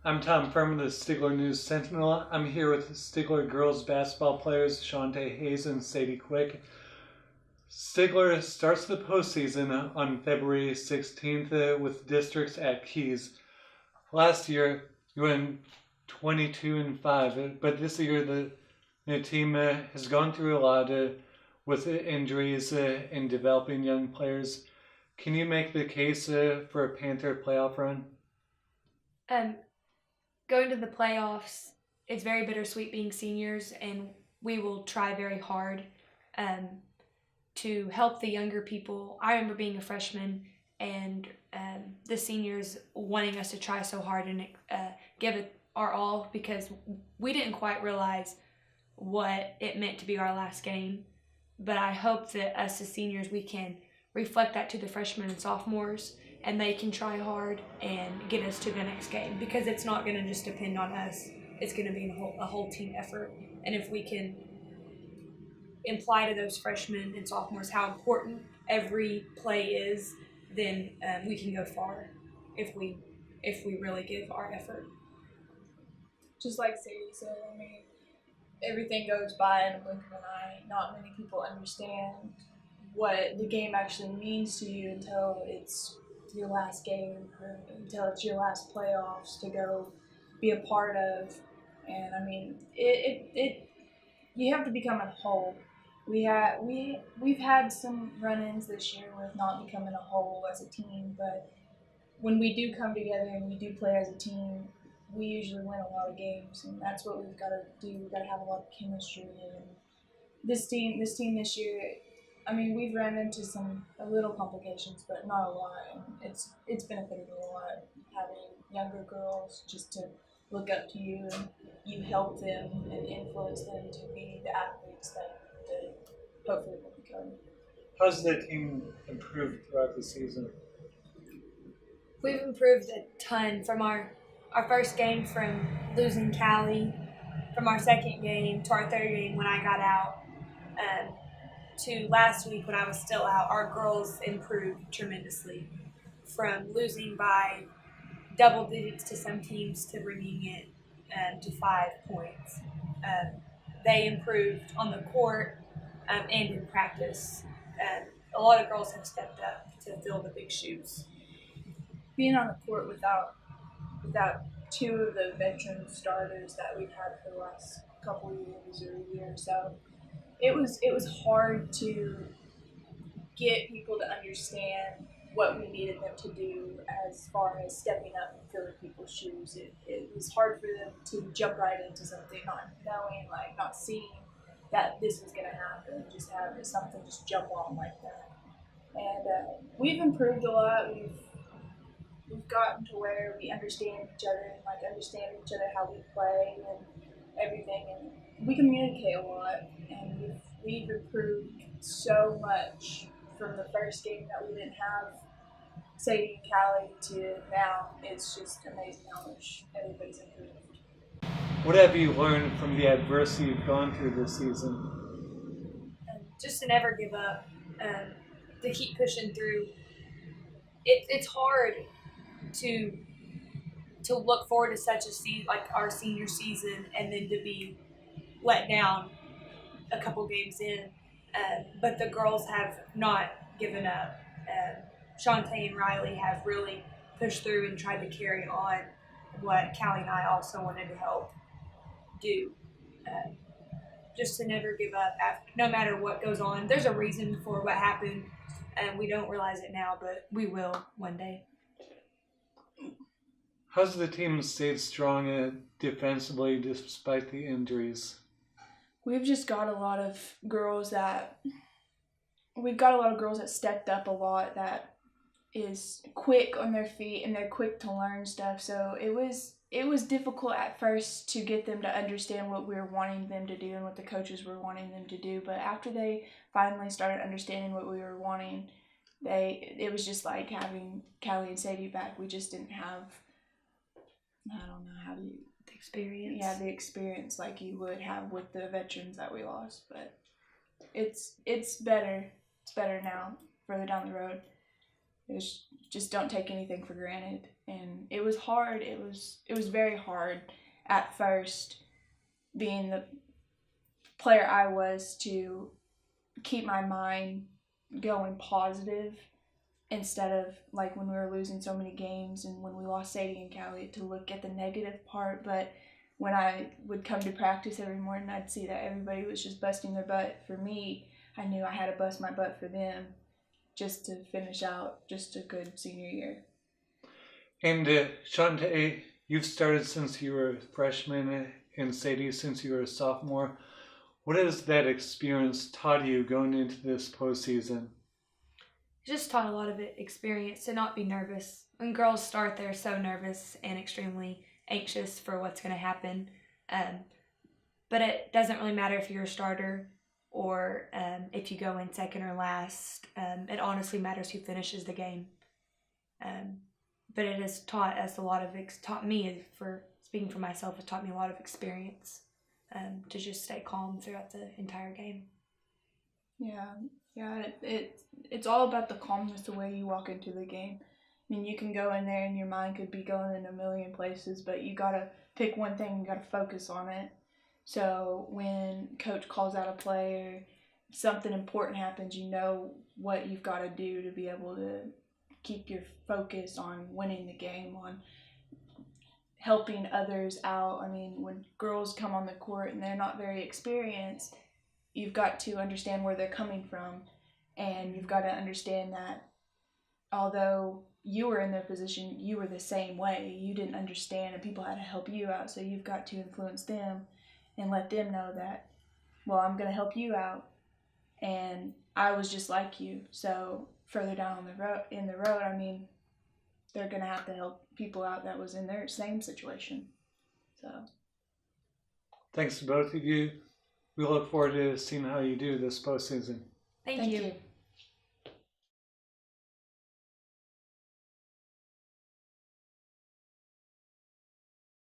I'm Tom Furman of the Stigler News Sentinel. I'm here with Stigler girls basketball players Shantae Hayes and Sadie Quick. Stigler starts the postseason on February 16th with districts at Keys. Last year, you went 22-5, but this year the team has gone through a lot with injuries and developing young players. Can you make the case for a Panther playoff run? Um, Going to the playoffs, it's very bittersweet being seniors, and we will try very hard um, to help the younger people. I remember being a freshman and the seniors wanting us to try so hard and give it our all because we didn't quite realize what it meant to be our last game. But I hope that us as seniors, we can reflect that to the freshmen and sophomores and they can try hard and get us to the next game because it's not going to just depend on us. It's going to be a whole team effort. And if we can imply to those freshmen and sophomores how important every play is, then we can go far if we really give our effort. Just like Sadie said, I mean, everything goes by in a blink of an eye. Not many people understand what the game actually means to you until it's your last game, or until it's your last playoffs to go be a part of. And I mean, it you have to become a whole. We've had some run-ins this year with not becoming a whole as a team, but when we do come together and we do play as a team, we usually win a lot of games, and that's what we've got to do. We've got to have a lot of chemistry. And this team this year, I mean, we've run into a little complications, but not a lot. And it's benefited a lot having younger girls just to look up to you and you help them and influence them to be the athletes that they hopefully will become. How's the team improved throughout the season? We've improved a ton from our first game from losing Cali, from our second game to our third game when I got out, to last week when I was still out. Our girls improved tremendously from losing by double digits to some teams to bringing it to 5 points. They improved on the court and in practice. A lot of girls have stepped up to fill the big shoes. Being on the court without two of the veteran starters that we've had for the last couple of years or a year or so, it was hard to get people to understand what we needed them to do as far as stepping up and filling people's shoes. It was hard for them to jump right into something, not knowing, like not seeing that this was going to happen, just have something just jump on like that. And we've improved a lot. We've gotten to where we understand each other and like understand each other how we play and everything, and we communicate a lot. And we've improved so much from the first game that we didn't have Sadie and Callie to now. It's just amazing how much everybody's improved. What have you learned from the adversity you've gone through this season? Just to never give up, to keep pushing through. It's hard to look forward to such a season like our senior season and then to be let down a couple games in. But the girls have not given up. Shantae and Riley have really pushed through and tried to carry on what Callie and I also wanted to help do. Just to never give up, no matter what goes on. There's a reason for what happened, and we don't realize it now, but we will one day. How's the team stayed strong defensively despite the injuries? We've got a lot of girls that stepped up a lot, that is quick on their feet and they're quick to learn stuff. So it was difficult at first to get them to understand what we were wanting them to do and what the coaches were wanting them to do. But after they finally started understanding what we were wanting, it was just like having Callie and Sadie back. We just didn't have, I don't know how to the experience. Yeah, the experience like you would have with the veterans that we lost. But it's better. It's better now, further down the road. It was just don't take anything for granted. And it was hard. It was very hard at first, being the player I was, to keep my mind going positive instead of, like, when we were losing so many games and when we lost Sadie and Callie, to look at the negative part. But when I would come to practice every morning, I'd see that everybody was just busting their butt for me. I knew I had to bust my butt for them just to finish out just a good senior year. And Shantae, you've started since you were a freshman, and Sadie since you were a sophomore. What has that experience taught you going into this postseason? It just taught a lot of experience to not be nervous. When girls start, they're so nervous and extremely anxious for what's going to happen. But it doesn't really matter if you're a starter or if you go in second or last. It honestly matters who finishes the game. But it has taught us a lot of, taught me, for speaking for myself, it taught me a lot of experience to just stay calm throughout the entire game. Yeah, it's all about the calmness, the way you walk into the game. I mean, you can go in there and your mind could be going in a million places, but you gotta pick one thing, you gotta focus on it. So when coach calls out a play or something important happens, you know what you've got to do to be able to keep your focus on winning the game, on helping others out. I mean, when girls come on the court and they're not very experienced, you've got to understand where they're coming from, and you've got to understand that although you were in their position, you were the same way. You didn't understand, and people had to help you out, so you've got to influence them and let them know that, well, I'm going to help you out, and I was just like you. So further down in the road, I mean, they're going to have to help people out that was in their same situation. So Thanks to both of you. We look forward to seeing how you do this postseason. Thank you.